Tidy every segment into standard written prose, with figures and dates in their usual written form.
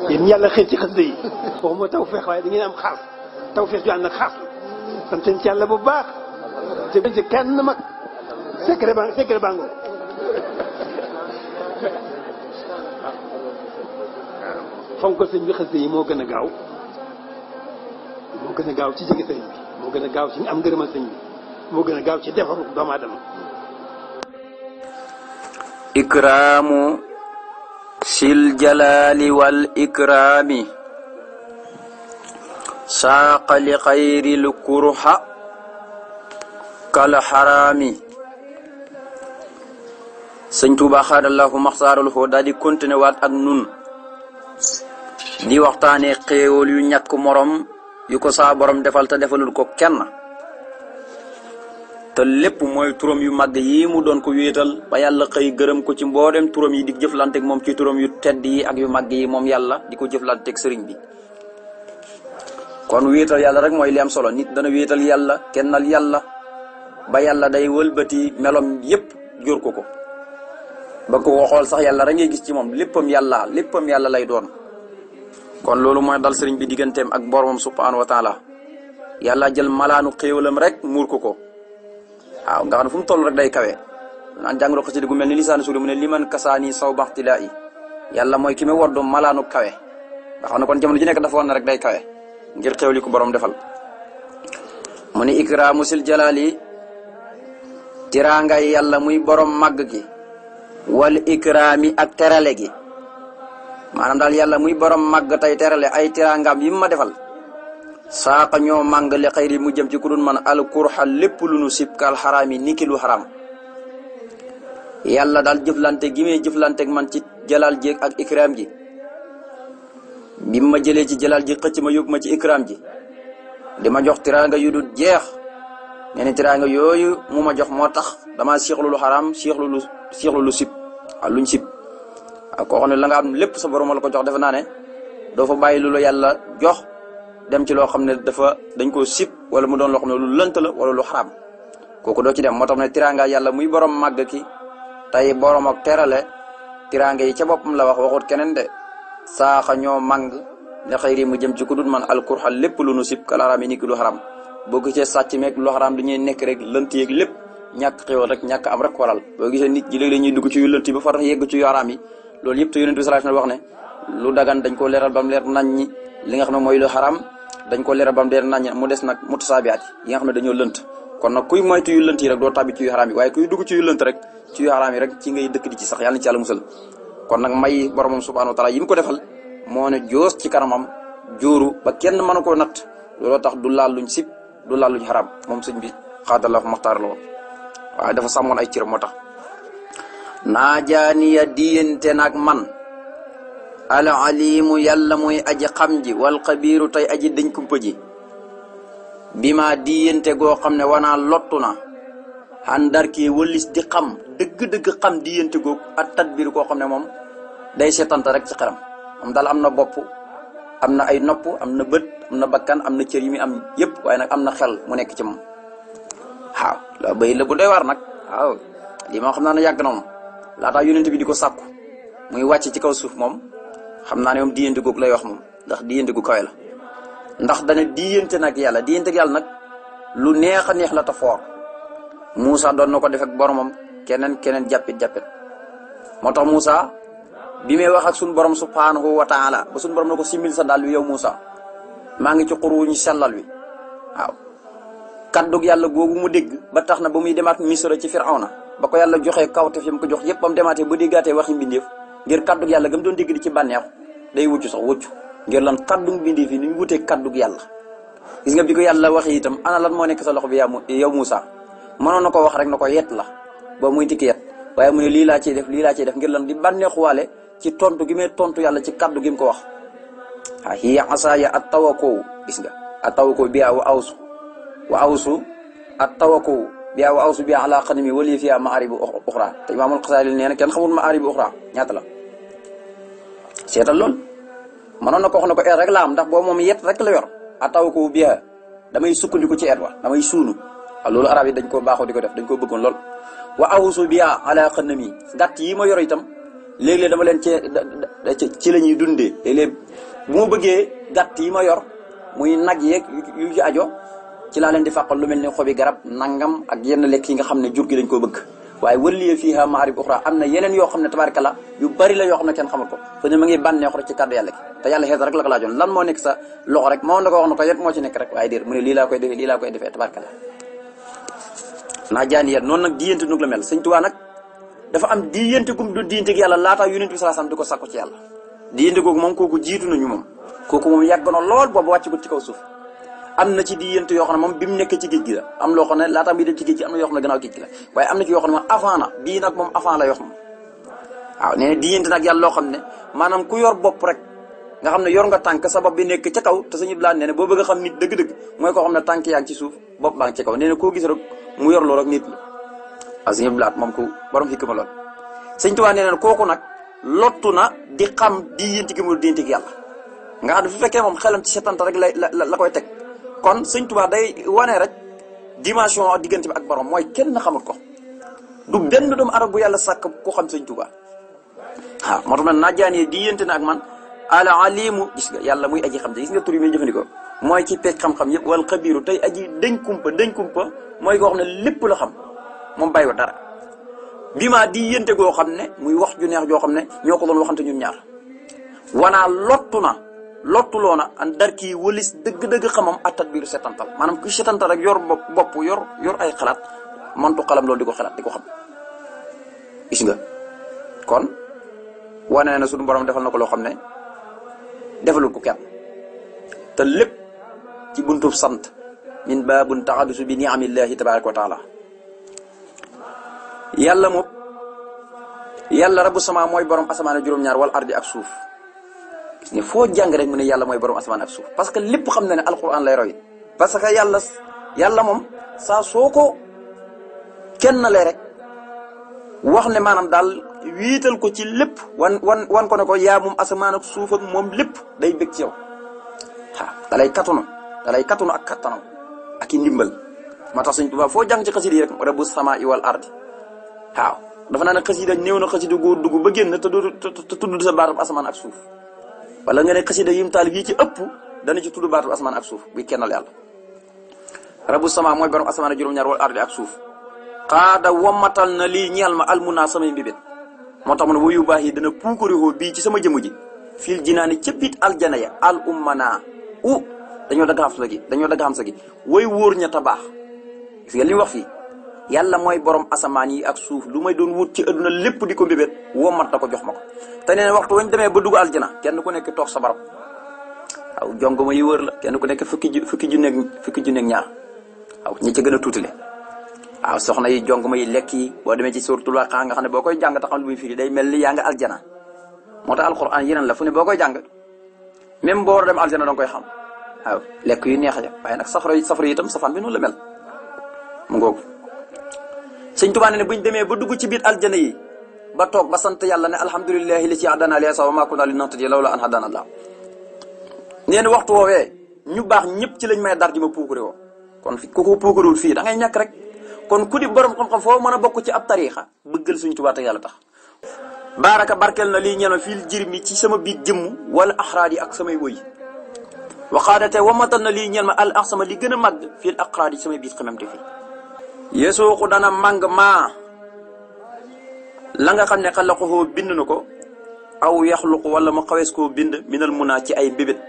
yéen yàlla xëy ci xasida yi waxuma tawfeex waaye da ngeen am xaas tawfeex ju ànd ak xaas sant ci yàlla bu baax ci kenn mag secret bango fonk sëñ bi xasida yi moo gën a gaaw ci jege sëñ bi moo gën a gaaw ci am ngërëmal sëñ bi moo gën a gaaw ci defaru doomu aadama. ikraamu sil jalaali wal ikraami saaqa li xayril kurha kal xaraami. sëñ Tuubaa xaadallahu maxtaarul foo daal di continué waat ak nun di waxtaane xéewal yu ñàkk morom yu ko saa borom defal te defalul ko kenn te lépp mooy turam yu màgg yi mu doon ko wéetal ba yàlla xëy gërëm ko ci mboolem turam yi di jëflanteeg moom ci turam yu tedd yi ak yu màgg yi moom yàlla di ko jëflanteeg sëriñ bi. kon wéetal yàlla rek mooy li am solo nit dana wéetal yàlla kennal yàlla ba yàlla day wëlbati melom yépp jur ko ba ko xool sax yàlla rek ngay gis ci moom léppam yàlla lay doon. kon loolu mooy dal sëriñ bi digganteem ak boromam subhaanahu wa taala yàlla jël malaanu xéewalam rek muur ko waaw nga xam ne fu mu toll rek day kawe naan jàngaloo xasida gu mel ni lisaanu suuli mu ne liman kasaani saw baxtilaa yi yàlla mooy ki me woddu malaanu kawe nga xam ne kon jamono ji nekk dafa woon na rek day kawe ngir xéew li ko borom defal. mu ne ikraamu sil jalaali tiraangay yàlla muy borom màgg gi wal ikraami ak terale gi maanaam daal yàlla muy borom màgg tey terale ay tiraangaam yi ma defal saaqa ñoo màng li xayri mu jëm ci ku dun man alkurxa lépp lu nu sib kal xaraam yi niki lu xaraam. yàlla daal jëflante gi may jëflanteeg man ci jalaal ji ak ikraam ji bi ma jëlee ci jalaal ji xëcc ma yóbbu ma ci ikraam ji di ma jox tiraanga yu dul jeex nee na tiraanga yooyu mu ma jox moo tax dama siixlu lu xaraam siixlu lu sib waaw luñ sib waaw koo xam ne la nga am lépp sa borom la ko jox defe naa ne doo fa bàyyi lu la yàlla jox dem ci loo xam ne dañ koo sib wala mu doon loo xam ne lu lënt la wala lu xaraam kooku doo ci dem moo tax ne tiraanga yàlla muy borom màgg ki tey borom ak terale tiraanga yi ca boppam la waxut keneen de saaxa ñoo màng ne xëyri mu jëm ci ku dul man alkurxa lépp lu nu sib kalaraam yi ni ki lu xaraam boo gisee sàcc meeg lu xaraam dañuy nekk rek lënt yeeg lépp ñàkk xéwal rek ñàkk am rek waral boo gisee nit ñi léegi dañuy dugg ci yu lënt yi ba far yegg ci yu xaraam yi loolu yëpp te yonent bi sallallahu alayhi wasallam wax ne lu dagan dañ ko leeral ba mu leer nañ ñi li nga xam ne mooy lu xaraam dañ ko leeral ba mu leer nañ mu des nag mutasaabihaat yi nga xam ne dañoo lënt kon nag kuy moytu yu lënt yi rek doo tàbbi ci yu xaraam yi waaye kuy dugg ci yu lënt rek ci yu xaraam yi rek ci ngay dëkk di ci sax yàlla na ci yàlla musal kon nag may boromam subhanahu wa taala yi mu ko defal moo ne joos ci kanamam jóoru ba kenn mënu koo natt looloo tax du laal luñ sib du laal luñ xaraam moom sëñ bi xaadallahu maxtaar la woon waaye dafa sàmmoon ay cër moo tax naajaaniya diyente naag man al alimu yàlla mooy aji xam ji wal xabiiru tey aji dañ kumpa ji bi ma diyente goo xam ne wanaa lottu na xandarkee wëllis di xam dëgg-dëgg xam diyente googu ak tadbiir koo xam ne moom day seetante rek ci xeram moom daal am na bopp am na ay nopp am na bët am na bakkan am na cër yi mi am yëpp waaye nag am na xel mu nekk ci moom waaw la bay la bu doy waar nag waaw lii moo xam naa ne yàgg na moom laataa yonent bi di ko sàkku muy wàcc ci kaw suuf moom xam naa ne moom diyante googu lay wax moom ndax diyante gu kawe la ndax dana diyante nag yàlla diyante ak yàlla nag lu neex a neex la ta foor Moussa doon na ko def ak boromam keneen jàppit moo tax Moussa bi may wax ak suñu borom subhanahu wa taala ba suñu borom na ko simil sa dàll wi yow Moussa maa ngi ci xur wu ñu sellal wi waaw kaddug yàlla googu mu dégg ba tax na ba muy demaat Misra ci Firawna ba ko yàlla joxee kawte fi mu ko jox yëpp ba mu demaatee ba déggaatee waxi mbindeef ngir kaddug yàlla gam doon dégg di ci bànneexu day wuccu ngir lan kaddug mbindeef yi ni ñu wutee kaddug yàlla gis nga bi ko yàlla waxee itam ana lan moo nekk sa loxo bi yow Moussa mënoon na ko wax rek na ko yet la ba muy tikki yet waaye mu ne lii laa ciy def ngir lan di bànneexuwaale ci tontu gi may tontu yàlla ci kaddu gi mu ko wax a hiya asaaya at tawakkoo gis nga at tawakkoo bi wa awsu at tawakkoo bi wa awsu bi ala xanimi wali fiya maaribu uxra te imaamul Xasaali nee na kenn xamul maaribu uxra ñaata la seetal lool mënoon na ko wax ne ko eet rek la am ndax boo moom yet rek la yor at tawakkoo bi damay sukkandiku ci eet wa damay suunu loolu arab yi dañ koo baaxoo di ko def dañ koo bëggoon lool wa awsu bi ala xanimi gàtt yi ma yor itam léeg-léeg dama leen ci la ñuy dundee léeg-léeg bu ma bëggee gàtt yi ma yor muy nag yeeg yu ci ajo ci laa leen di fàqal lu mel ni xobi garab nangam ak yenn lekk yi nga xam ne jur gi dañ koo bëgg waaye wëlliye fiiha maarib uxra am na yeneen yoo xam ne tabaarkalla yu bari la yoo xam ne kenn xamul ko fa ne ma ngi bànneexu rek ci kàddu yàlla gi te yàlla xeet rek la ko laajoon lan moo nekk sa loxo rek moo na ko wax na ko yet moo ci nekk rek waaye déer mu ne lii laa koy defee tabaarkalla naa jaani yet noonu nag diyante nug la mel sëñ Tuubaa nag dafa am diyante gum du diyante gi yàlla laataa yonent bi sallallahu alayhi wasallam di ko sakku ci yàlla diyante googu moom kooku jiitu nañu moom kooku moom yàgg na lool boobu wàcc ko ci kaw suuf am na ci diyante yoo xam ne moom bi mu nekk ci géej gi la am loo xam ne laataa muy dem ci géej gi am na yoo xam ne gannaaw géej gi la waaye am na ci yoo xam ne moom avant na bii nag moom avant la yoo xam waaw nee na diyante nag yàlla loo xam ne maanaam ku yor bopp rek nga xam ne yor nga tànk sa bopp bi nekk ca kaw te sañu bilaat nee na boo bëgg a xam nit dëgg-dëgg mooy koo xam ne tànk yaa ngi ci suuf bopp baa ngi ci kaw nee na koo gis rek mu yor loolu rek nit la waaw sañu bilaat moom ku borom xikma lool sëñ Tuubaa nee na kooku nag lottu na di xam diyante gi mu diyante gi yàlla nga xam ne fu fekkee moom xelam ci setante rek la koy teg kon sëñ Tuubaa day wane rek dimension diggante bi ak borom mooy kenn xamul ko du benn doomu arab bu yàlla sàkk ku xam sëñ Tuubaa waaw moo tax nag najaani diyante na ak man al alimu gis nga yàlla muy aji xam te gis nga tur yi muy jëfandikoo mooy ci peeg xam-xam yëpp wal xabiru tey aji dañ kumpa mooy koo xam ne lépp la xam moom bàyyi wa dara bi maa diyante goo xam ne muy wax ju neex joo xam ne ñoo ko doon waxante ñun ñaar wanaa lottuloo na an dar kii wëlis dëgg-dëgg xamam attat biiru setantal maanaam ku setantal rek yor bopp yor ay xalaat mantu xalam loolu di ko xalaat di ko xam gis nga kon wane na suñu borom defal na ko loo xam ne defalul ko kenn te lépp ci buntub sant min baabun taxadusu bi niamillahi tabaraka wa taala yàlla rabbu sama mooy borom asamaan juróom-ñaar wal ardi ak suuf gis nga foo jàng rek mu ne yàlla mooy borom asamaan ak suuf parce que lépp xam na ne alquran lay roy parce que yàlla moom saa soo ko kenn lee rek wax ne maanaam daal wiital ko ci lépp wan ko ne ko yaa moom asamaan ak suuf ak moom lépp day bëgg ci yow dalay katunu ak kattanam ak i ndimbal moo tax Sëñ Tuubaa foo jàng ci xasida yi rek rabbu samaa'i wal ardi waaw dafa naa ne xasida néew na xasida goo dugg ba génn te tudd sa baatab asamaan ak suuf wala nga ne xasida yim taalib yi ci ëpp dana ci tudd baatab asamaan ak suuf buy kennal yàlla rabbu samaa mooy borom asamaan ak juróom-ñaar wal ardi ak suuf xaada wammatal na lii ñeel ma almunaa samay mbibét moo tax mu ne wuyu baax yi dana puukarihoo bii ci sama jëmm ji fil jinaani ca biit aljana ya al ummana dañoo dagg xam sa gi way wóor ña ta baax gis nga li mu wax fii yàlla mooy borom asamaan yi ak suuf lu may doon wut ci adduna lépp di ko mbébét wommat na ko jox ma ko te nee na waxtu wañ demee ba dugg aljana kenn ku nekk toog sa barab waaw jongoma yi wër la kenn ku nekk fukki junneeg ñaar waaw ñi ca gën a tuutale waaw soxna yi jongoma yi lekk yi boo demee ci suratul Waqi'a nga xam ne boo koy jàng taxam lu muy firi day mel ni yaa nga aljana moo tax alquran yeneen la fu ne boo koy jàng même boo war a dem aljana danga koy xam waaw lekk yu neex ja waaye nag safara yi itam safaan bi noonu la mel mu ngoogu Sëñ Tuubaa ne buñ demee ba dugg ci biir aljana yi ba toog ba sant yàlla ne alhamdulillahi li ci hadana li haaza wa maa kunnaa linahtadiya lawlaa an hadaana Allah nee na waxtu woowee ñu baax ñëpp ci lañ may dar ji ma puukare woo kon ku ko puukarewul fii da ngay ñàkk rek kon ku di borom xam-xam foo mën a bokk ci ab tariixa bëggal Sëñ Tuubaa te yàlla tax baaraka barkeel na lii ñeel ma fil jirmi ci sama biir jëmm wala axraad yi ak samay wëy waxaadate wamatal na lii ñeel ma al axsama li gën a màgg fil aqraad yi samay biir xamamte fii yeesooku dana màng maa la nga xam ne xalaquhu bind na ko aw yaxluqu wala mu xawees koo bind minal munaa ci ay mbébét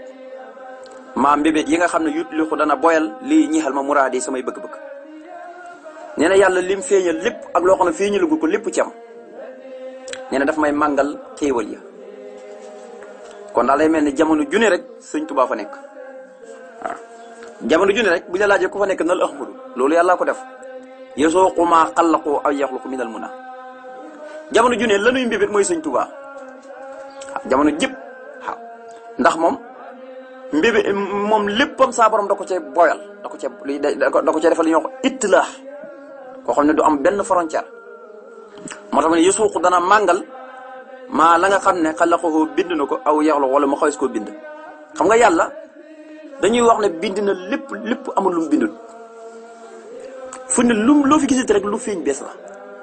maa mbébét yi nga xam ne yutliqu dana boyal lii ñixal ma muraadi samay bëgg-bëgg nee na yàlla lim feeñal lépp ak loo xam ne feeñalagul ko lépp ci am nee na daf may màngal xéewal ya kon daal lay mel ni jamono june rek Sëñ Tuubaa fa nekk waaw jamono june rek bu ñu la laajee ku fa nekk nal ahmadu loolu yàlla ko def yesooqu maa xallaqu aw yaxluqu minal muna jamono ju ne lanuy mbébét mooy Sëñ Tuubaa waaw jamono jëpp waaw ndax moom léppam saa borom da ko cee boyal da ko cee defal li ñuy wax itlaax koo xam ne du am benn frontière moo tax ma ne yesooqu dana màngal maa la nga xam ne xallaqu bind na ko aw yaxluqu wala mu xawes koo bind xam nga yàlla dañuy wax ne bind na lépp amul lu mu bindul fu ne loo fi gisati rek lu feeñ bees la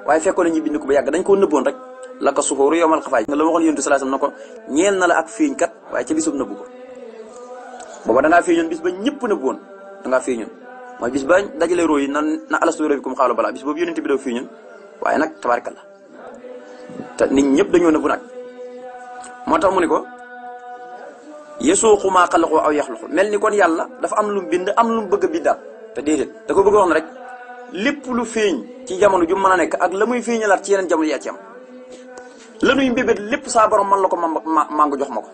waaye fekkoon na ñu bind ko ba yàgg dañ koo nëbboon rek la ko suxóoru yowmal xafaay nga la waxoon yonent sallallahu alayhi wasallam na ko ñeel na la ak fiiñ kat waaye ca bisub nëbbu ko booba dangaa fiiñoon bis ba ñëpp nëbbu woon dangaa fiiñoon mooy bis ba dajale roo yi na alastu bi rabbikum xaalu balaa bis boobu yonent bi daw fiiñoon waaye nag tabaarkalla te nit ñëpp dañoo nëbbu nag moo tax mu ni ko yasuuqu maa xalaqu aw yaxluqu mel ni kon yàlla dafa am lu mu bind am lu mu bëgg a bindaat te déedéet da ko bëgg a wax ne rek lépp lu feeñ ci jamono ju mën a nekk ak la muy feeñalaat ci yeneen jamono yaa ci am la nuy mbébét lépp saa borom man la ko mangu jox ma ko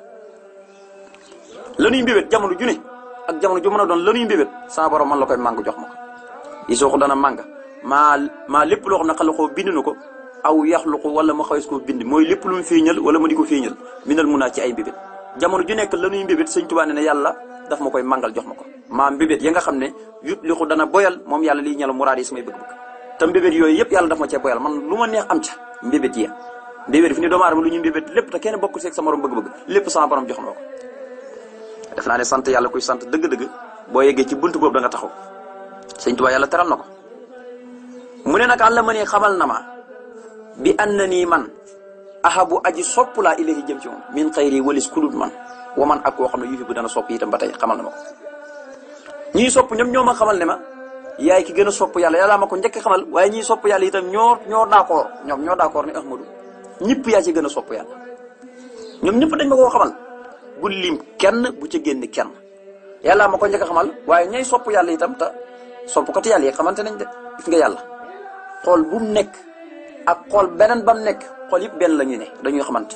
la nuy mbébét jamono ju ne ak jamono ju mën a doon la nuy mbébét saa borom man la koy mangu jox ma ko yasuuqu dana màng maa lépp loo xam ne xalaqoo bind na ko aw yaxluqu wala ma xawes koo bind mooy lépp lu mu feeñal wala ma di ko feeñal minal mun naa ci ay mbébét jamono ju nekk la nuy mbébét sëñ Tuubaa ne ne yàlla daf ma koy màngal jox ma ko maa mbébét ya nga xam ne yutlixu dana boyal moom yàlla liy ñala muraad yi samay bëgg-bëgg te mbébét yooyu yëpp yàlla daf ma cee boyal man lu ma neex am ca mbébét yi mbébét fi ne doomu aadama lu ñuy mbébét lépp te kenn bokkul seeg sa morom bëgg-bëgg lépp sama borom jox na ko def naa ne sant yàlla kuy sant dëgg-dëgg boo yeggee ci buntu boobu da nga taxaw sëñ Tuubaa yàlla teral na ko mu ne nag àlla ma ne xamal na ma bi an na nii man ahabu aji sopp laa ilahi jëm ci moom min xayri walis kudut man wa man ak koo xam ne yuhibbu dana sopp itam ba tey xamal na ma ko ñii sopp ñoom ñoo ma xamal ne ma yaay ki gën a sopp yàlla yàlla ma ko njëkk xamal waaye ñii sopp yàlla itam ñoo d'accord ñoom ñoo d'accord ne Ahmadu ñëpp yaa ci gën a sopp yàlla ñoom ñëpp dañ ma koo xamal bu lim kenn bu ca génn kenn yàlla ma ko njëkk xamal waaye ñay sopp yàlla itam te sopp ko te yàlla yi xamante nañ de gis nga yàlla xool bu mu nekk ak xool beneen ba mu nekk xool yëpp benn la ñuy ne dañuy xamante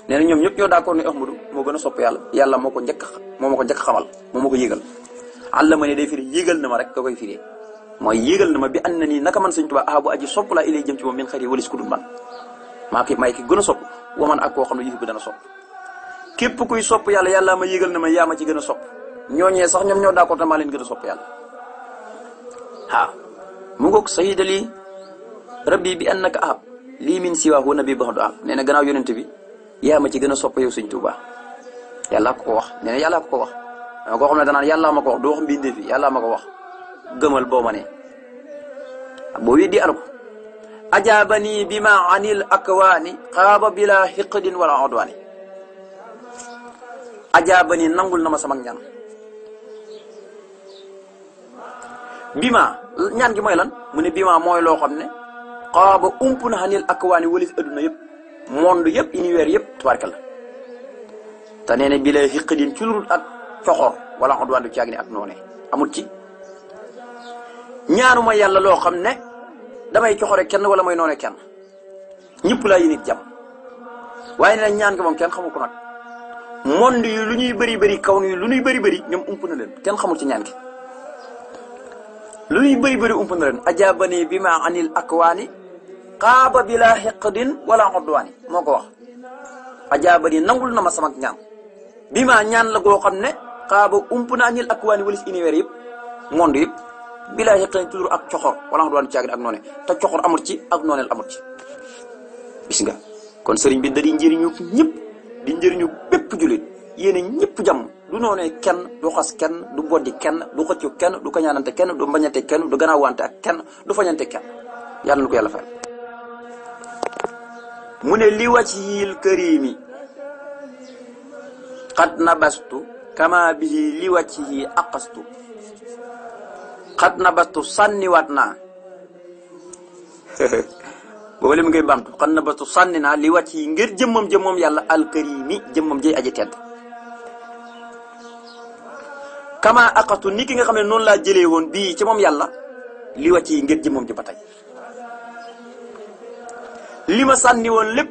nee na ñoom ñëpp ñoo d'accord ne Ahmadu moo gën a sopp yàlla yàlla moo ma ko njëkk xamal moo ma ko yëgal àlla ma ne day firi yëgal na ma rek ka koy firi mooy yëgal na ma bi an na nii naka man sëñ Tuubaa ahabu aji sopp laa ilay jëm ci moom min xëri walis ku dul man maay ki gën a sopp wa man ak koo xam ne yëf bi dana sopp képp kuy sopp yàlla yàlla ma yëgal na ma yaa ma ci gën a sopp ñooñee sax ñoom ñoo d'accord te maa leen gën a sopp yàlla waaw mu ngoog sayidali rabbi bi annaka ahab lii min siwaahu nabi baxdu ahab nee na gannaaw yonent bi yaa ma ci gën a sopp yow sëñ Tuubaa yàlla ko wax nee na yàlla ko wax dama koo xam ne danaan yàlla ma ko wax doo wax mbindee fi yàlla ma ko wax gëmal boo ma ne boo weddi alko ajaabani bi ma anil akwaani xaaba bila xiqdin wala odwaani ajaabani nangul na ma sama ñaan bi ma ñaan gi mooy lan mu ne bi ma mooy loo xam ne xaaba ump na anil akwaani walis adduna yëpp monde yëpp univers yëpp tubaarkal la te nee na bila xiqdin ci lurul ak coxor wala odwaan du caag ni ak noone amut ci ñaanuma yàlla loo xam ne damay coxore kenn wala mooy noone kenn ñëpp laa yi nit jàmm waaye nee ñaan gi moom kenn xamu ko nag monde yi lu ñuy bëri kaw yi lu ñuy bëri ñoom ump na leen kenn xamul ci ñaan gi lu ñuy bëri ump na leen ajaabani bi ma anil akwaani xaaba bila xiqdin wala odwaani moo ko wax ajaabani nangul na ma sama ñaan bi ma ñaan la goo xam ne xaaba ump na anil akwaani walis univers yëpp monde yëpp bilaa xëqan toujours ak coxor wala nga doon caagin ak noone te coxor amut ci ak nooneel amut ci gis nga kon sëriñ bi da di njëriñu ñëpp di njëriñu bépp jullit yéene ñëpp jàmm du noonee kenn du xas kenn du boddi kenn du xëccu kenn du kañaanante kenn du mbañante kenn du gannaawante ak kenn du fañante kenn yàlla na ko yàlla fay mu ne li wajhil karimi xat nabastu kama bihi li wajhihi aqastu xat na bastu sànniwaat naa boobu li mu ngay bamtu xat na bastu sànni naa li wàcc yi ngir jëmmam yàlla alkarimi jëmmam jëy aji tedd kama aqatu ni ki nga xam ne noonu laa jëlee woon bii ci moom yàlla li wàcc yi ngir jëmmam ji ba tey li ma sànni woon lépp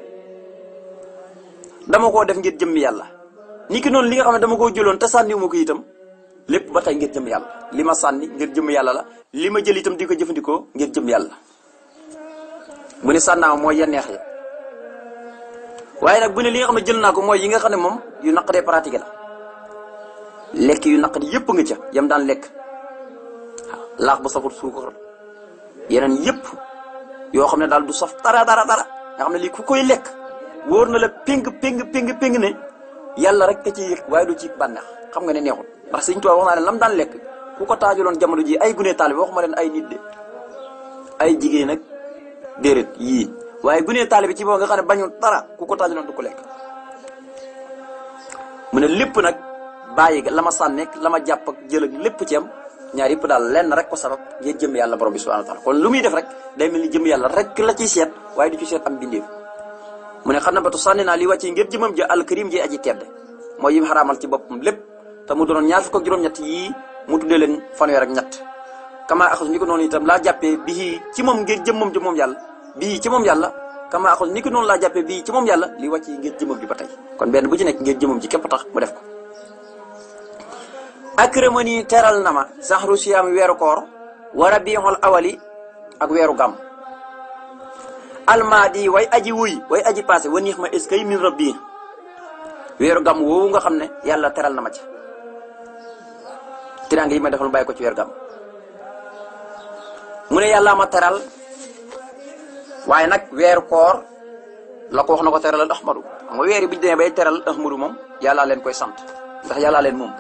dama koo def ngir jëmmi yàlla ni ki noonu li nga xam ne dama koo jëloon te sànniwu ma ko itam lépp ba tey ngir jëm yàlla li ma sànni ngir jëm yàlla la li ma jël itam di ko jëfandikoo ngir jëm yàlla bu ne sànnaaw mooy ya neex ya waaye nag bu ne li nga xam ne jël naa ko mooy yi nga xam ne moom yu naqadee pratiqué la lekk yu naqadi yëpp nga ca yam daan lekk laax ba safut suukar yeneen yëpp yoo xam ne daal du saf dara nga xam ne lii ku koy lekk wóor na la péng ne yàlla rek ka ci yëg waaye du ci bànneex xam nga ne neexul ndax Sëñ Tuubaa wax naa ne lam daan lekk ku ko taajaloon jamono ji ay gune taalibe waxuma leen ay nit de ay jigéen nag déedéet yii waaye gunee taalibe ci boo nga xam ne bañu dara ku ko taajaloon du ko lekk. mu ne lépp nag bàyyi la ma sànneeg la ma jàpp ak jël ak lépp ci am ñaar yëpp daal lenn rek ko sabab ngeen jëm yàlla borom bi subhanahu wa taala kon lu muy def rek day mel ni jëm yàlla rek la ciy seet waaye du ci seet am bindeef. mu ne xam na batu sànni naa li wàcce ngir jëmam ja alkarim ji aji tedd mooy yi mu xaraamal ci boppam lépp te mu doonoon ñaar fukk ak juróom-ñett yii mu tuddee leen fanweer ak ñett kama axus ni ko noonu itam laa jàppee bii ci moom ngir jëmmam ji moom yàlla bii ci moom yàlla kama axus ni ko noonu laa jàppee bii ci moom yàlla li wàcc ngir jëmmam ji ba tey kon benn bu ci nekk ngir jëmmam ji képp tax mu def ko. akramani teral na ma sahru siyaam weeru koor wa rabiul awali ak weeru gàmm almaadi way aji wuy way aji passé wa niix ma est-ce que min rabbi weeru gàmm woowu nga xam ne yàlla teral na ma ci tiraanga yi ma defal bàyyi ko ci weeru gàmm mu ne yàlla ma teral waaye nag weeru koor la ko wax na ko teralal ahmadu xam nga weer yi bi ñu demee bay teral ahmadu moom yàllaa leen koy sant ndax yàllaa leen moom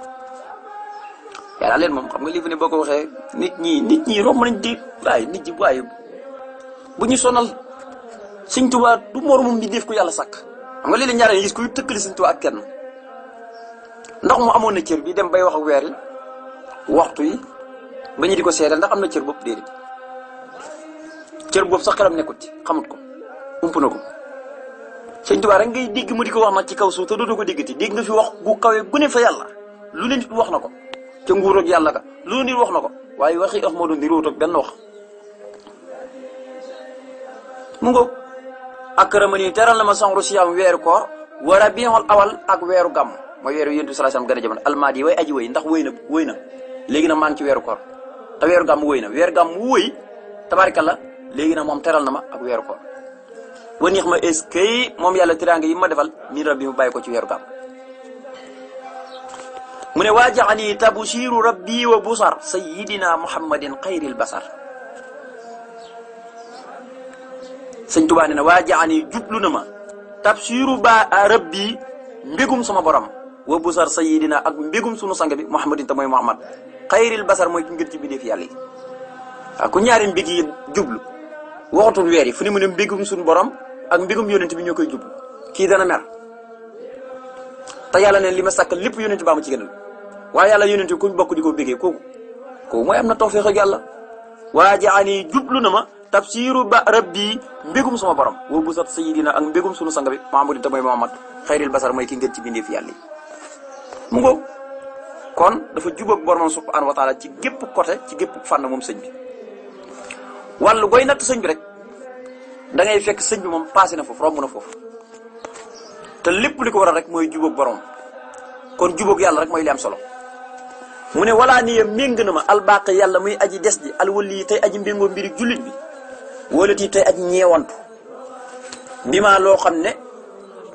xam nga lii fi ne boo ko waxee nit ñi romb nañ di waaye nit ñi waaye bu ñu sonal Sëñ Tuubaa du moromum bi def ko yàlla sàkk xam nga lii la ñaareel gis kuy tëkkali Sëñ Tuubaa ak kenn ndax mu amoon na cër bi dem bay wax ak weer yi waxtu yi ba ñu di ko seedal ndax am na cër bopp déedéet cër boobu sax xelam nekkut ci xamut ko ump na ko Sëñ Tuubaa rek ngay dégg mu di ko wax nag ci kaw suuf te dootoo ko déggati dégg nga fi wax gu kawee gu ne fa yàlla lu leen wax na ko ca nguur ak yàlla ka lu nit wax na ko waaye waxi Ahmadu niroot ak benn wax mu ngoog akramani teral na ma sangru siyaam weeru koor wa rabiul awal ak weeru gàmm mooy weeru yonent bi sallallahu alayhi wasallam gën a jamono almaadi way aji wëy ndax wëy na léegi nag maa ngi ci weeru koor te weeru gàmm wëy na weeru gàmm wëy tabaarkalla léegi nag moom teral na ma ak weeru koor wa neex ma est-ce que moom yàlla tiraanga yi ma defal min rabbi mu bàyyi ko ci weeru gàmm mu ne waa jaxani tabshiru rabbi wa busar sayyidina muhammadin xayril basar sëñ Tuubaa nee na waa jaxani jublu na ma tabshiru ba rabbi mbégum sama borom wa busar sayyidina ak mbégum sunu sang bi muhammadin te mooy muhammad xayril basar mooy ki ngeen ci bindee fi yàlla yi waaw ku ñaari mbég yi jublu waxatul weer yi fu ne mu ne mbégum sunu borom ak mbégum yonent bi ñoo koy jublu kii dana mer te yàlla ne li ma sàkk lépp yonent baa ma ci gënal waaye yàlla yonent bi kuñ bokk di ko bégee kooku mooy am na tawfeex ak yàlla waa jaani jublu na ma tabsiru ba rabbi mbégum sama borom wa busat sayidina ak mbégum sunu sang bi Muhammad te mooy Muhammad xayril basar mooy ki ngeen ci bindee fi yàlla yi mu ngoog kon dafa jubóog boromam subhanahu wa taala ci gépp côté ci gépp fànn moom sëñ bi wàllu goy natt sëñ bi rek da ngay fekk sëñ bi moom passé na foofu romb na foofu te lépp li ko waral rek mooy jubóog borom kon jubóog yàlla rek mooy li am solo mu ne walaa ni méng na ma albaq yàlla muy aji des ji alwali yi tey aji mbéngoo mbiri jullit bi wala ti tey aji ñeewantu bi maa loo xam ne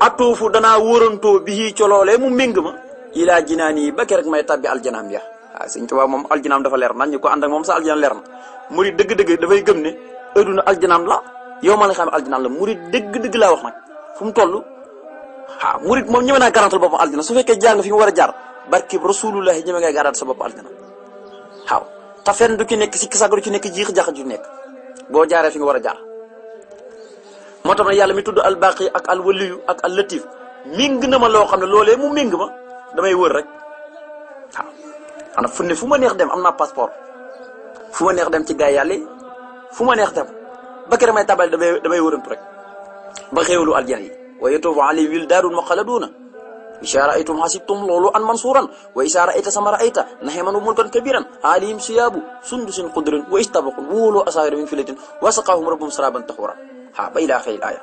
atoofu danaa wóorantoo bi coloolee mu méng ma ilaa jinaani yi ba ke rek may tabbi aljanaam ya waaw sëñ Tuubaa moom aljanaam dafa leer nañ ñu ko ànd ak moom sa aljanaam leer na murid dëgg-dëgg dafay gëm ne adduna aljanaam la yow ma la xam aljanaam la murid dëgg-dëgg laa wax nag fu mu toll waaw murid moom ñëme naa garantal boppam aljana su fekkee jaar nga fi nga war a jaar barkib rasulullahi ñëme ngay garantal sa bopp aljana waaw te fenn du ci nekk sikki sàkk du ci nekk jiix jax du nekk boo jaaree fi nga war a jaar moo tax na yàlla mi tudd albaqi ak alwaliyu ak al latif méng na ma loo xam ne loolee mu méng ma damay wër rek waaw xanaa fu ne fu ma neex dem am naa passeport fu ma neex dem ci gaay yàlla fu ma neex dem ba kere may tabal damay wërantu rek ba xéewalu aljana yi wa yatuufu alayhim wildaanun muxalladuuna izaa ra'aytum hasibtum lu'lu'an mansuuran wa izaa ra'ayta samara ra'ayta na'iiman wa mulkan kabiiran aalihim siyaabu sundusin xudrin wa istabraqun wa huuluu asaawira min fiddatin wa saqaahum rabbuhum saraaban tahuuraa ba ilaa aaxiril aaya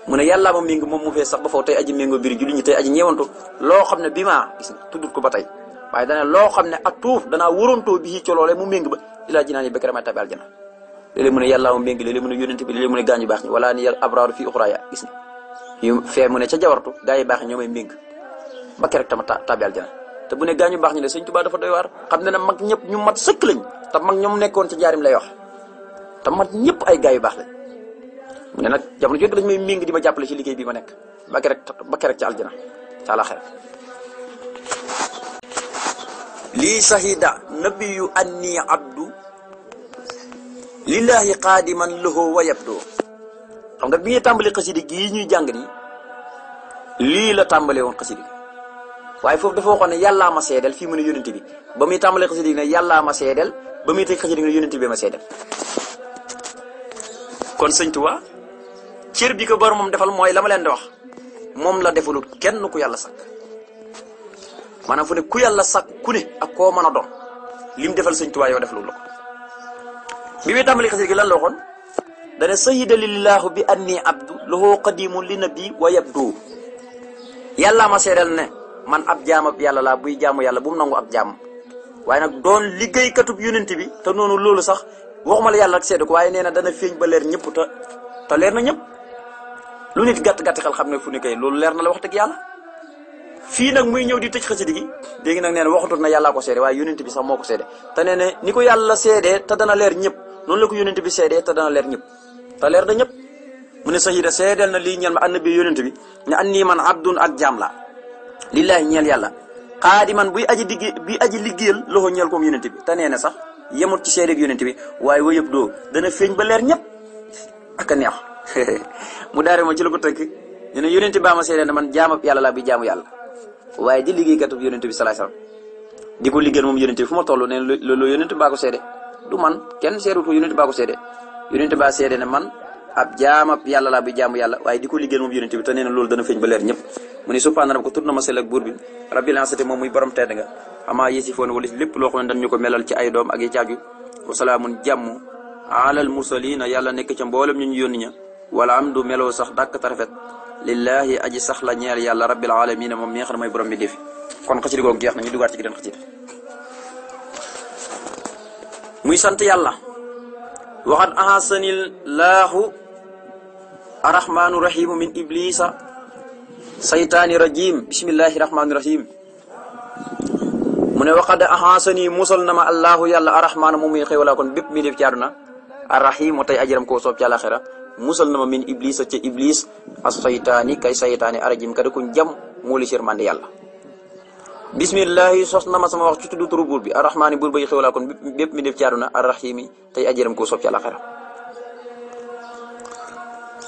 mu ne yàlla ma méng moom mu fee sax ba faw tey aji méngoo mbiri julli ñi tey aji ñeewantu loo xam ne bi maa gis nga tuddut ko ba tey waaye dana loo xam ne ak tuuf danaa wóorontoo bi ci loolee mu méng ba ilaa jinaan yi ba kere may tabi aljana léeg-léeg mu ne yàlla ma méng léeg-léeg mu ne yónente bi léeg-léeg mu ne gaañu baax ñi wala ni yàlla abraaru fii uxraaya gis nga yu fee mu ne ca jawartu gaa yi baax ñi ñoo may méng ba kere tama tabi aljana te bu ne gaañu baax ñi ne sëñ Tuubaa dafa doy waar xam ne ne mag ñëpp ñu mat sëkk lañ te mag ñoom nekkoon ca jaarim lay wax te mat ñëpp ay gaa yu baax lañ mu ne nag jamono jooju dañ may méng di ma jàppale ci liggéey bi ma nekk ba kerek ci aljana ca àllaxira lii sahida nabiyu anni abdu lillahi qaadiman lahu wa yabdu xam nga bi ñuy tàmbali xasida gii ñuy jàng nii lii la tàmbalee woon xasida waaye foofu dafa waxoon ne yàllaa ma seedeel fii mu ne yónent bi ba muy tàmbalee xasida gi ne yàllaa ma seedeel ba muy tëj xasida gi ne yónent bi ma seedeel. kon sëñ Tuubaa cër bi ko boromam defal mooy la ma leen di wax moom la defalut kenn ku yàlla sakk maanaam fu ne ku yàlla sakk ku ne ak koo mën a doon lim defal sëñ Tuubaa yow defalul la ko. bi muy tàmbali xasida gi lan la waxoon dana sayida lillahu bi anni abdu lahu qadimun li nabi wa yabdu yàllaa ma seedeel ne man ab jaamab yàlla laa buy jaamu yàlla bu mu nangu ab jaam waaye nag doon liggéeykatub yonent bi te noonu loolu sax waxuma la yàlla ak seede ko waaye nee na dana feeñ ba leer ñëpp te leer na ñëpp lu nit gàtt-gàtt xel xam ne fu ne kay loolu leer na la wax dëgg yàlla. fii nag muy ñëw di tëj xasida gi léegi nag nee na waxatut na yàllaa ko seede waaye yonent bi sax moo ko seede te nee na ni ko yàlla seedee te dana leer ñëpp noonu la ko yonent bi seedee te dana leer ñëpp te leer na ñëpp mu ne sayida seedeel na lii ñeel ma annabi yonent bi ne annii man abdun ak jaam la lillaahi ñeel yàlla xaadiman buy aji liggéeyal loxo ñeel koom yonent bi te nee na sax yemut ci seedeeg yonent bi waaye wa yëpp doo dana feeñ ba leer ñëpp ak a neex mu daare ma ci la ko tënk ñu ne yonent baa ma seedeel ne man jaamab yàlla laa bi jaamu yàlla waaye di liggéeykatub yonent bi salaay salaam di ko liggéeyal moom yonent bi fu ma toll ne loolu yonent baa ko seede du man kenn seedut ko yonent baa ko seede yonent baa seede ne man ab jaamab yàlla laa bi jaamu yàlla waaye di ko liggéeyal moom yonent bi te nee na loolu dana feeñ ba leer ñëpp mu ne subhaana rabbika tudd na ma sell ak buur bi rabbil izzati moom muy borom tedd nga xamaa yasifoon wala lépp loo xam ne dañ ñu ko melal ci ay doom ak yi caaju wa salaamun jàmm alal mursalina yàlla nekk ca mboolem ñu ñu yónni ña wala am du meloo sax dàkk tarafet lillahi aji sax la ñeel yàlla rabbil alamina moom mi nga xam ne mooy borom bi defi kon xasida googu jeex na ñu dugaat ci geneen xasida muy sant yàlla waxat ahsanil laahu arrahmanu rahimu min iblisa saytaani rajim bismillahi rahmani rahim mu ne waxad ahasani musal na ma allahu yàlla arrahmanu moom muy xéwalaa kon bépp mi def ci àdduna arrahimu tey ajiram koo soob ci àlaxira musal na ma min iblisa ca iblis as saytaani kay saytaani arajim ka kuñ jam moo li sirmande yàlla bismillahi sos na ma sama wax ci tuddu turu buur bi arrahmaani buur bay xéwalaa kon bépp mi def ci àdduna arrahimi tey ajiram koo soob ci àlaxira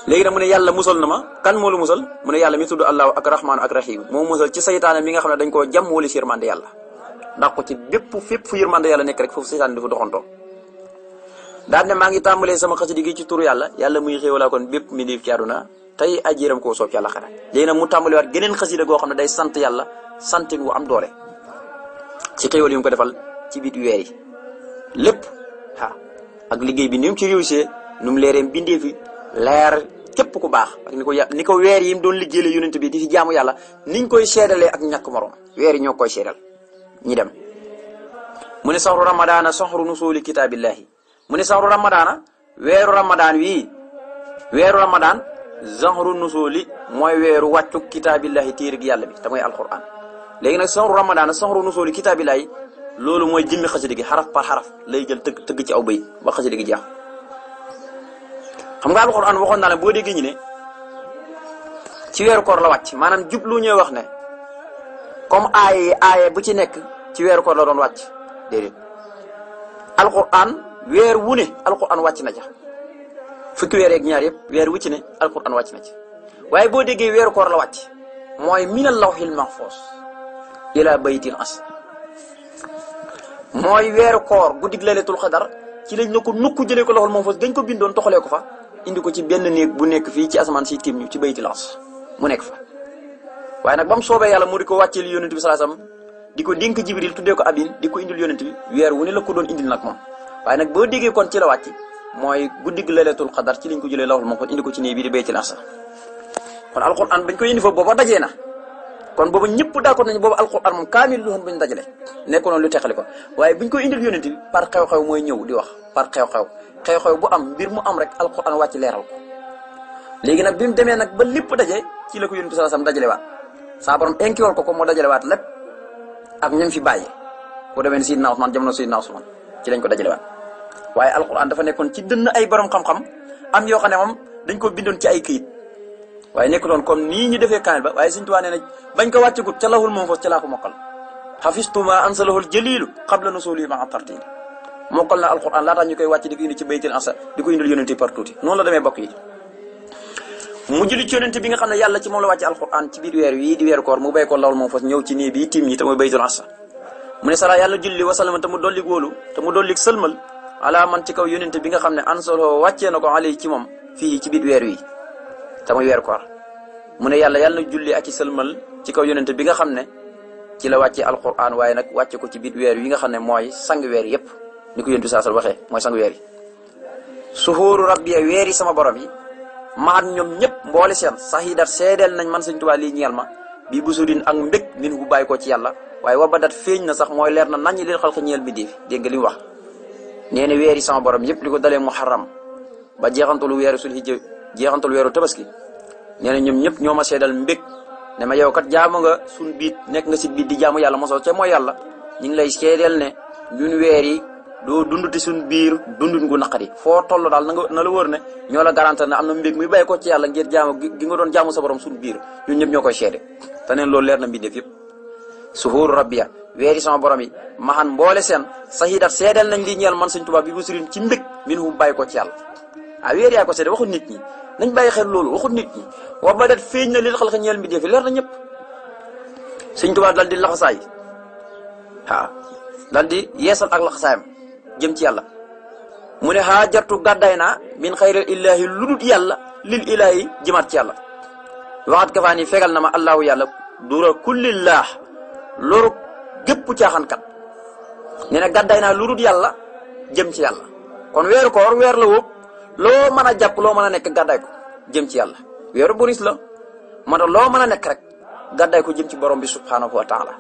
léegi nag mu ne yàlla musal na ma kan moo lu musal mu ne yàlla mi tudd allahu ak rahmaanu ak rahim moo musal ci saytaane mi nga xam ne dañ koo jam wala si yërmande yàlla ndax ko ci fépp fu yërmande yàlla nekk rek foofu saytaane dafa doxantoo daan ne maa ngi tàmbalee sama xasida gi ci turu yàlla muy xéewalaa kon bépp mi def ci àdduna tey aji yëram koo soob ci yàlla xara léegi nag mu tàmbaliwaat geneen xasida goo xam ne day sant yàlla santin wu am doole ci xéewal yi mu ko defal ci biir weer yi lépp ak liggéey bi ni mu ci réussir nu mu leeree bindee fi leer képp ku baax ak ni ko weer yi mu doon liggéeyal yonent bi di fi jaamu yàlla niñ koy seedalee ak ñàkk morom weer yi ñoo koy seedal ñi dem mu ne saxru ramadaana saxru nusuuli kitaabillahi mu ne saxru ramadaana weeru ramadaan wii weeru ramadaan saxru nusuuli mooy weeru wàccu kitaabillahi téere gi yàlla bi te mooy alquran léegi nag saxru ramadaana saxru nusuuli kitaabillahi loolu mooy jëmmi xasida gi xaraf par xaraf lay jël tëgg ci aw bay ba xasida gi jeex xam nga alxuraan waxoon naa ne boo déggee ñu ne ci weeru koor la wàcc maanaam jublu ñuy wax ne comme aaye bu ci nekk ci weeru koor la doon wàcc déedéet alxuraan weer wu ne alxuraan wàcc na ca fukki weer yeeg ñaar yëpp weer wu ci ne alxuraan wàcc na ci waaye boo déggee weeru koor la wàcc mooy minal lawhil mahfuz ila baytil as mooy weeru koor guddig laylatul xadar ci lañ na ko nukku jëlee ko lawhul mahfuz dañ ko bindoon toxalee ko fa indi ko ci benn néeg bu nekk fii ci asamaan si tiim ñu ci baytil as mu nekk fa waaye nag ba mu soobee yàlla mu di ko wàcceel yonent bi sallallahu alayhi wasallam di ko dénk jibril tuddee ko abin di ko indil yonent bi weer wu ne la ko doon indil nag moom waaye nag boo déggee kon ci la wàcc mooy guddig laylatul xadar ci lañ ko jëlee lawhul mahfuz indi ko ci néeg bi di baytil as kon alquran bañ koy indi fa booba dajee na kon booba ñëpp d'accord nañu booba alquran moom kaamil lu woon bañ dajale nekk noonu lu teqali ko waaye buñ koy indil yonent bi par xew-xew mooy ñëw di wax par xew-xew bu am mbir mu am rek alquran wàcc leeral ko léegi nag bi mu demee nag ba lépp daje ci la ko yonent bi sallallahu alayhi wasallam dajale waat saa borom inkiwal ko moo dajale waat lépp ak ñam fi bàyyi bu demee ni Sidna Usmaan jamono Sidna Usmaan ci lañ ko dajale waat waaye alquran dafa nekkoon ci dënn ay borom xam-xam am yoo xam ne moom dañ ko bindoon ci ay këyit waaye nekkuloon comme nii ñu defee kaamil ba waaye Sëriñ Tuubaa nee na bañ ko wàccagut ca lawhul mahfuus ca laa ko mokkal xafistu ma ansalahul jaliilu qabla nusuuli ma tartiil mokkal na alquran laataa ñu koy wàcc di ko indi ci baytil ansa di ko indil yonent par tuuti noonu la demee bokk yi mu julli ci yonent bi nga xam ne yàlla ci moom la wàcce alquran ci biir weer wii di weeru koor mu bay ko lawul moom fas ñëw ci nii bii tim ñi te muy baytul asa mu ne sala yàlla julli wasalama te mu dolli góolu te mu dolli sëlmal ala man ci kaw yonent bi nga xam ne ansolo wàccee na ko alay ci moom fii ci biir weer wi te muy weeru koor mu ne yàlla na julli ak ci sëlmal ci kaw yonent bi nga xam ne ci la wàccee alquran waaye nag wàcce ko ci biir weer yi nga xam ne mooy sang weer yépp ni ko yonent saasal waxee mooy sang weer yi suhuuru rabbi weer yi sama borom yi maat ñoom ñëpp mboole seen sahidat seedeel nañ man Sëñ Tuubaa lii ñeel ma bii bu sudin ak mbég min bu bàyyi ko ci yàlla waaye wabadat feeñ na sax mooy leer na naññ leen xalq ñeel bi déefi dégg nga li mu wax nee na weer yi sama borom yëpp li ko dalee muharram ba jeexantalu weeru sulhijja jeexantalu weeru tabaski nee na ñoom ñëpp ñoo ma seedal mbég ne ma yow kat jaamu nga suñ biit nekk nga si biit di jaamu yàlla mosoo ca mooy yàlla ñu ngi lay seedeel ne ñun weer yi doo dunduti suñ biir dundun gu naqari foo toll daal na la wër ne ñoo la garanté ne am na mbég muy bàyyi ko ci yàlla ngir jaamu gi nga doon jaamu sa borom suñ biir ñun ñëpp ñoo koy seede te neen loolu leer na mbindeef yëpp suhuuru rabbiya weer yi sama borom yi maxan mboole seen sahidat seedeel nañ li ñeel man Sëñ Tuubaa bi bu surin ci mbég min hu bàyyi ko ci yàlla weer yaa ko seede waxul nit ñi nañ bàyyi xel loolu waxul nit ñi wax ba dat feeñ na lil xalq ñeel mbindeef leer na ñëpp Sëñ Tuubaa dal di laxasaay waaw dal di yeesal ak laxasaayam jëm ci yàlla mu ne haajartu gàddaay naa min xayril illaahi lu dul yàlla lil ilaahi jëmaat ci yàlla waxat ka faa ni fegal na ma allahu yàlla dura kullillah loru gépp caaxaankat nee na gàddaay naa lu dul yàlla jëm ci yàlla kon weeru koor weer la wóob loo mën a jàpp loo mën a nekk gàddaay ko jëm ci yàlla weeru bonus la moo tax loo mën a nekk rek gàddaay ko jëm ci borom bi subhanahu wa taala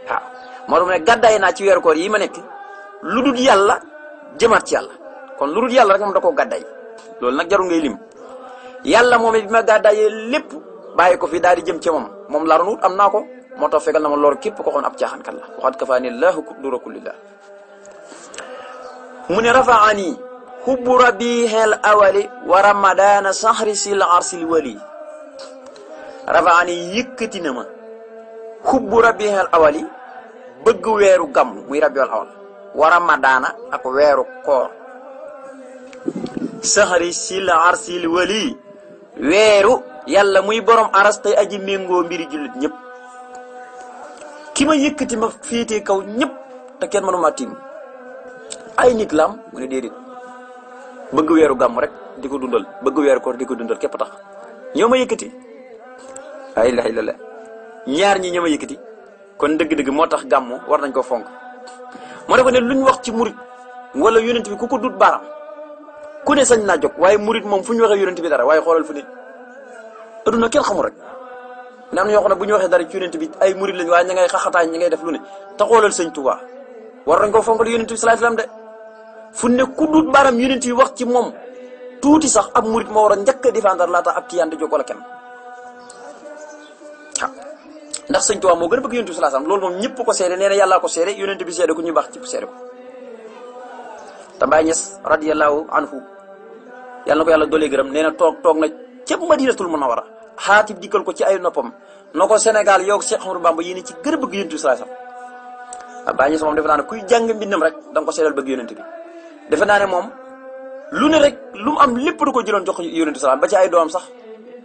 waaw moo tax mu ne gàddaay naa ci weeru koor yi ma nekk lu dul yàlla jëmaat ci yàlla kon lu dul yàlla rek moom da koo gàddaay loolu nag jarul ngay lim yàlla moom it bi ma gàddaayee lépp bàyyi ko fi daal di jëm ci moom laa doon wut am naa ko moo tax fegal na ma loolu képp ko xoon ab caaxaankat la waxat kafaani laahu dura kullillah mu ne rafaani hubbu rabihel awali wa ramadana sahri sil arsil wali rafaani yëkkati na ma hubbu rabihel awali bëgg weeru gàmm muy rabiul awal wa ramadana ak weeru koor sahri sil arsil wali weeru yàlla muy borom aras tey aji méngoo mbiri jullit ñëpp ki ma yëkkati ma féetee kaw ñëpp te kenn mënuma tiim ay nit la am mu ne déedéet bëgg weeru gàmm rek di ko dundal bëgg weeru koor di ko dundal képp tax ñoo ma yëkkati la ilaha illallah ñaar ñi ñoo ma yëkkati kon dëgg-dëgg moo tax gàmm war nañ ko fonk moo tax ne luñ wax ci murit wala yonent bi ku ko dut baram ku ne sañ naa jóg waaye murit moom fu ñu waxee yonent bi dara waaye xoolal fu nit aduna kenn xamul rek ne am na ñoo xam ne bu ñu waxee dara ci yonent bi ay murit lañ waaye ña ngay xaxataay ña ngay def lu ne te xoolal Sëñ Tuubaa war nañ ko fonkal yonent bi sallallahu alayhi wasallam de fu ne ku dut baram yonent bi wax ci moom tuuti sax ab murit moo war a njëkk a défendre laata ab tiyaan di jóg wala kenn ndax Sëñ Tuubaa moo gën a bëgg yonent bi sallallahu alayhi wasallam loolu moom ñëpp ko seede nee na yàllaa ko seede yonent bi seede ko ñu baax ci seede ko te Baay Ñas radiyallahu anhu yàlla na ko yàlla doolee gërëm nee na toog na ca Madinatul Munawwara xaatib dikkal ko ci ay noppam na ko Sénégal yow Cheikh Ahmadou Bamba yéen ci gën a bëgg yonent bi sallallahu alayhi wasallam Baay Ñas moom defe naa ne kuy jàng mbindam rek da nga ko seedal bëgg yonent bi defe naa ne moom lu ne rek lu mu am lépp da ko jëloon jox yonent bi sallallahu ba ci ay doomam sax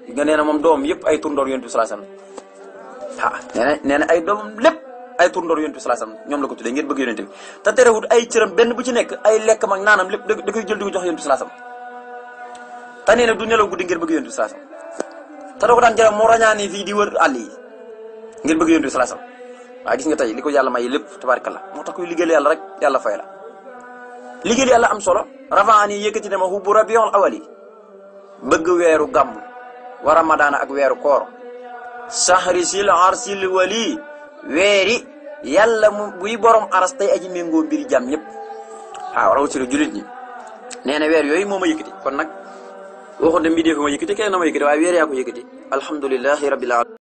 nga nee na moom doomam yëpp ay turndoor yonent bi sallallahu alayhi wasallam nee na ay doomam lépp ay turndoor yonent bi sallallahu alayhi wasallam ñoom la ko tuddee ngeen bëgg yonent bi te terewut ay cëram benn bu ci nekk ay lekkam ak naanam lépp da koy jël di ko jox yonent bi sallallahu alayhi wasallam te nee na du nelaw guddi ngeen bëgg yonent bi sallallahu alayhi wasallam te doo ko daan jaram moo rañaani fii di wër àll yi ngeen bëgg yonent bi sallallahu alayhi wasallam waaye gis nga tey li ko yàlla may lépp tabarakallah moo tax koy liggéeyal yàlla rek yàlla fay la liggéeyal yàlla am solo rafaani yëkkati ne ma hubbu rabiul awali bëgg weeru gàmm wa ramadaana ak weeru koor sahri sil arsil wali weeri yàlla mu buy borom aras tey aji méngoo mbiri jàmm ñëpp waaw rawatina jullit ñi nee na weer yooyu moo ma yëkkati kon nag waxoon ne mbidee fi ma yëkkati kenn na ma yëkkati waaye weer yaa ko yëkkati alhamdulillahi rabbil alamin